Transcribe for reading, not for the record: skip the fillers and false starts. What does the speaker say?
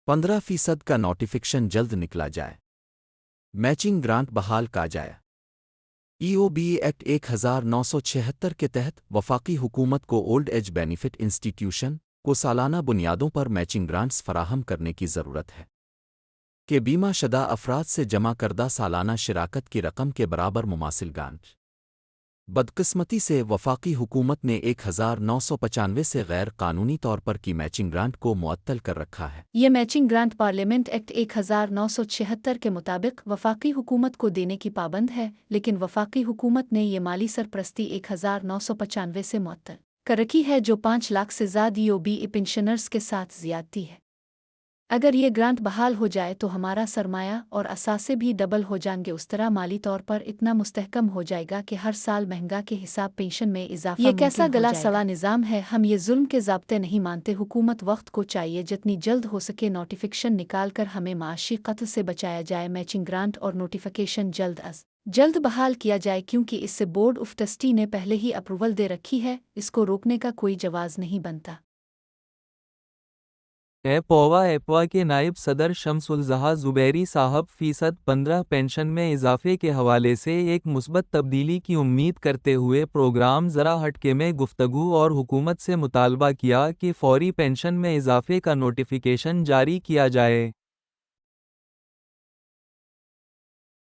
15% کا نوٹیفیکیشن جلد نکلا جائے۔ میچنگ گرانٹ بحال کا جائے۔ ای او بی ایکٹ 1976 کے تحت وفاقی حکومت کو اولڈ ایج بینیفٹ انسٹیٹیوشن کو سالانہ بنیادوں پر میچنگ گرانٹس فراہم کرنے کی ضرورت ہے کہ بیمہ شدہ افراد سے جمع کردہ سالانہ شراکت کی رقم کے برابر مماثل گرانٹ۔ بدقسمتی سے وفاقی حکومت نے 1995 سے غیر قانونی طور پر کی میچنگ گرانٹ کو معطل کر رکھا ہے۔ یہ میچنگ گرانٹ پارلیمنٹ ایکٹ 1976 کے مطابق وفاقی حکومت کو دینے کی پابند ہے، لیکن وفاقی حکومت نے یہ مالی سرپرستی 1995 سے معطل کر رکھی ہے، جو 5 لاکھ سے زیادہ ای او بی پنشنرز کے ساتھ زیادتی ہے۔ اگر یہ گرانٹ بحال ہو جائے تو ہمارا سرمایہ اور اثاثے بھی ڈبل ہو جائیں گے، اس طرح مالی طور پر اتنا مستحکم ہو جائے گا کہ ہر سال مہنگا کے حساب پنشن میں اضافہ یہ کیسا گلا سوا نظام ہے؟ ہم یہ ظلم کے ضابطے نہیں مانتے۔ حکومت وقت کو چاہیے جتنی جلد ہو سکے نوٹیفیکیشن نکال کر ہمیں معاشی قتل سے بچایا جائے۔ میچنگ گرانٹ اور نوٹیفیکیشن جلد از جلد بحال کیا جائے، کیونکہ اس سے بورڈ آف ٹرسٹی نے پہلے ہی اپروول دے رکھی ہے، اس کو روکنے کا کوئی جواز نہیں بنتا۔ ایپوا کے نائب صدر شمس الضحیٰ زبیری صاحب 15% پنشن میں اضافے کے حوالے سے ایک مثبت تبدیلی کی امید کرتے ہوئے پروگرام ذرا ہٹکے میں گفتگو اور حکومت سے مطالبہ کیا کہ فوری پنشن میں اضافے کا نوٹیفیکیشن جاری کیا جائے۔